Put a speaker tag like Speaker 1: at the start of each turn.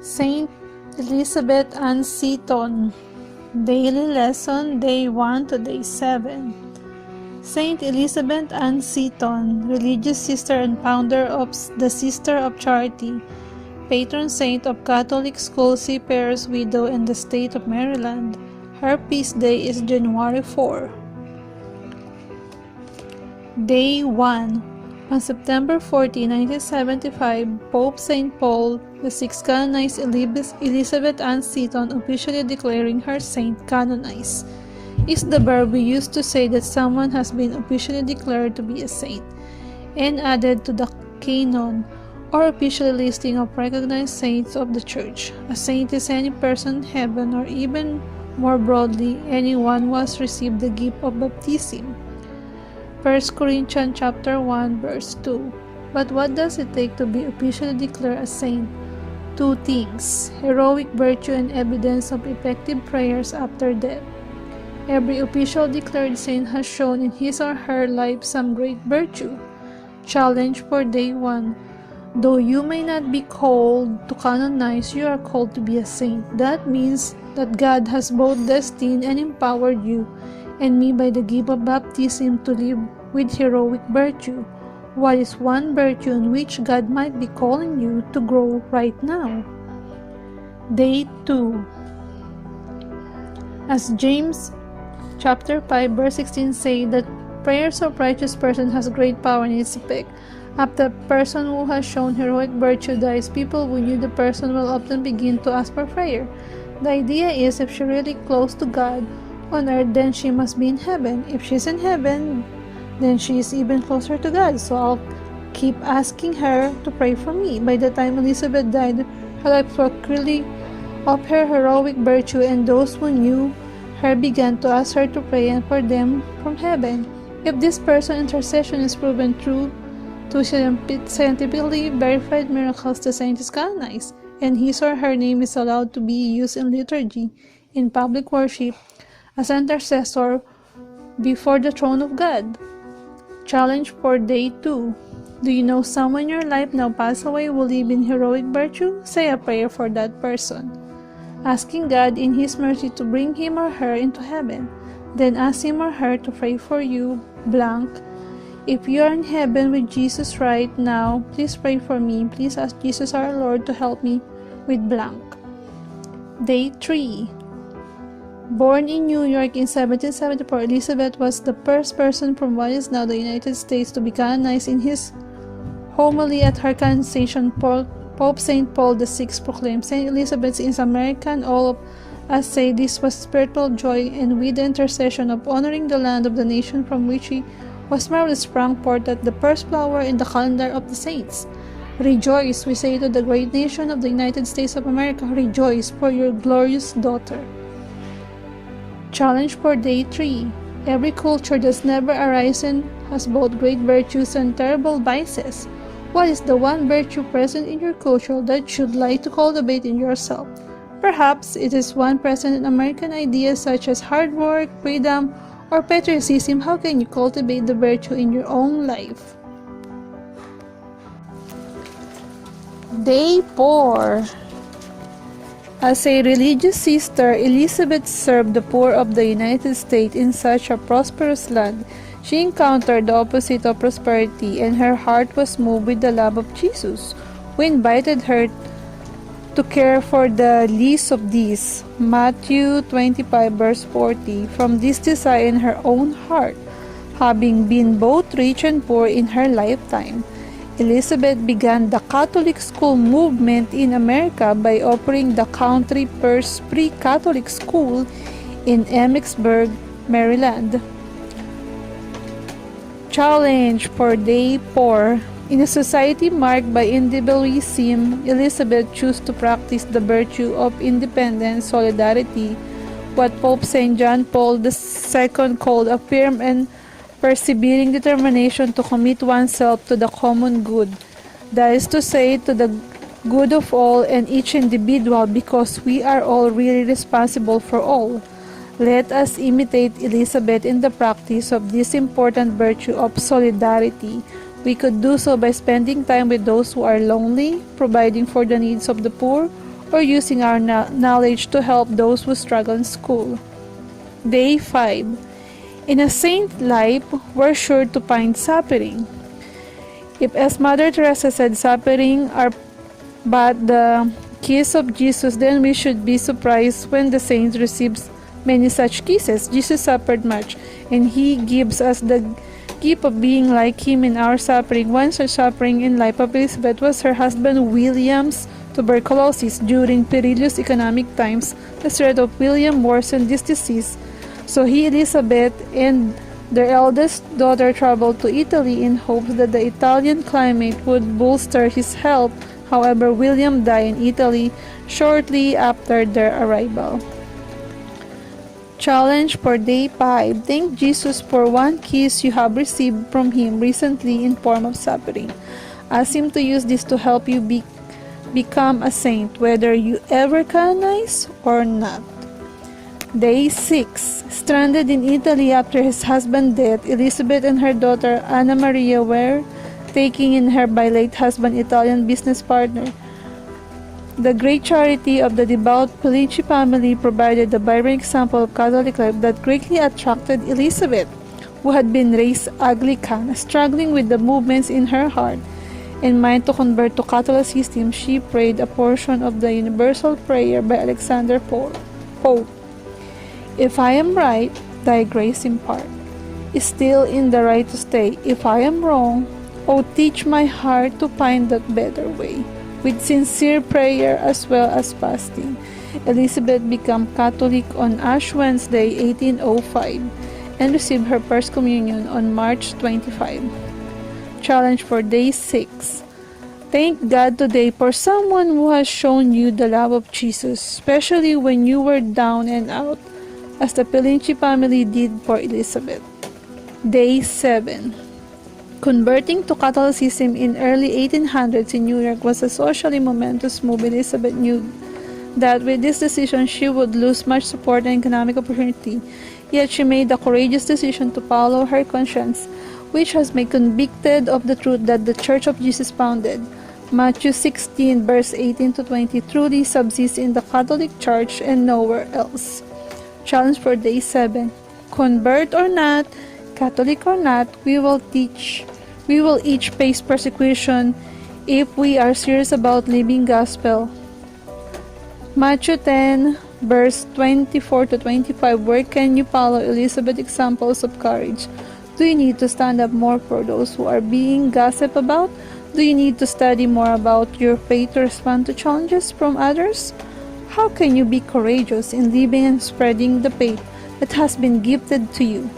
Speaker 1: Saint Elizabeth Ann Seaton. Daily Lesson, Day 1 to Day 7. Saint Elizabeth Ann Seaton, religious sister and founder of the Sister of Charity, patron saint of Catholic school seafarers widow in the state of Maryland. Her feast day is January 4. Day 1. On September 14, 1975, Pope St. Paul VI canonized Elizabeth Ann Seaton, officially declaring her saint canonized. Is the verb we use to say that someone has been officially declared to be a saint, and added to the canon, or official listing of recognized saints of the Church. A saint is any person in heaven, or even more broadly, anyone who has received the gift of baptism. 1 Corinthians chapter 1 verse 2. But what does it take to be officially declared a saint? Two things: heroic virtue and evidence of effective prayers after death. Every official declared saint has shown in his or her life some great virtue. Challenge for Day 1. Though you may not be called to canonize, you are called to be a saint. That means that God has both destined and empowered you and me by the gift of baptism to live with heroic virtue. What is one virtue in which God might be calling you to grow right now? Day 2. As James chapter 5 verse 16 say, that prayers of righteous person has great power in its effect. After a person who has shown heroic virtue dies, people who knew the person will often begin to ask for prayer. The idea is, if she's really close to God on earth, then she must be in heaven. If she's in heaven, then she is even closer to God. So I'll keep asking her to pray for me. By the time Elizabeth died, her life spoke clearly of her heroic virtue, and those who knew her began to ask her to pray and for them from heaven. If this person's intercession is proven true to scientifically verified miracles, the saint is canonized, and his or her name is allowed to be used in liturgy, in public worship, as an intercessor before the throne of God. Challenge for Day 2. Do you know someone in your life now passed away who live in heroic virtue? Say a prayer for that person, asking God in His mercy to bring him or her into heaven. Then ask him or her to pray for you, blank. If you are in heaven with Jesus right now, please pray for me. Please ask Jesus our Lord to help me with blank. Day 3. Born in New York in 1774, Elizabeth was the first person from what is now the United States to be canonized. In his homily at her canonization, Pope St. Paul VI proclaimed, St. Elizabeth is American. All of us say this was spiritual joy, and with the intercession of honoring the land of the nation from which he was marvelous sprang forth at the first flower in the calendar of the saints. Rejoice, we say to the great nation of the United States of America, rejoice for your glorious daughter. Challenge for Day 3. Every culture that's never arisen has both great virtues and terrible vices. What is the one virtue present in your culture that you should like to cultivate in yourself? Perhaps it is one present in American ideas such as hard work, freedom, or patriotism. How can you cultivate the virtue in your own life? Day 4. As a religious sister, Elizabeth served the poor of the United States in such a prosperous land. She encountered the opposite of prosperity, and her heart was moved with the love of Jesus, who invited her to care for the least of these. Matthew 25 verse 40. From this desire in her own heart, having been both rich and poor in her lifetime, Elizabeth began the Catholic school movement in America by offering the country's first pre-Catholic school in Emmitsburg, Maryland. Challenge for Day 4. In a society marked by individualism, Elizabeth chose to practice the virtue of independence, solidarity, what Pope St. John Paul II called a firm and persevering determination to commit oneself to the common good. That is to say, to the good of all and each individual, because we are all really responsible for all. Let us imitate Elizabeth in the practice of this important virtue of solidarity. We could do so by spending time with those who are lonely, providing for the needs of the poor, or using our knowledge to help those who struggle in school. Day 5. In a saint life, we're sure to find suffering. If, as Mother Teresa said, suffering are but the kiss of Jesus, then we should be surprised when the saint receives many such kisses. Jesus suffered much, and he gives us the gift of being like him in our suffering. One such suffering in life of Elizabeth was her husband William's tuberculosis. During perilous economic times, the threat of William worsened this disease. So Elizabeth and their eldest daughter traveled to Italy in hopes that the Italian climate would bolster his health. However, William died in Italy shortly after their arrival. Challenge for Day 5. Thank Jesus for one kiss you have received from him recently in form of suffering. Ask him to use this to help you become a saint, whether you ever canonize or not. Day 6. Stranded in Italy after his husband's death, Elizabeth and her daughter Anna Maria were taken in her by late husband Italian business partner. The great charity of the devout Pilinci family provided the vibrant example of Catholic life that greatly attracted Elizabeth, who had been raised Anglican. Struggling with the movements in her heart and mind to convert to Catholicism, she prayed a portion of the Universal Prayer by Alexander Pope. If I am right, thy grace impart. Still in the right to stay. If I am wrong, oh, teach my heart to find that better way. With sincere prayer as well as fasting, Elizabeth became Catholic on Ash Wednesday 1805 and received her First Communion on March 25. Challenge for Day 6. Thank God today for someone who has shown you the love of Jesus, especially when you were down and out, as the Pilinci family did for Elizabeth. Day 7. Converting to Catholicism in early 1800s in New York was a socially momentous move. Elizabeth knew that with this decision she would lose much support and economic opportunity, yet she made the courageous decision to follow her conscience, which has been convicted of the truth that the Church of Jesus founded. Matthew 16 verse 18 to 20 truly subsists in the Catholic Church and nowhere else. Challenge for Day 7. Convert or not, Catholic or not, we will each face persecution if we are serious about living gospel. Matthew 10 verse 24 to 25. Where can you follow Elizabeth's examples of courage? Do you need to stand up more for those who are being gossiped about? Do you need to study more about your faith to respond to challenges from others? How can you be courageous in living and spreading the faith that has been gifted to you?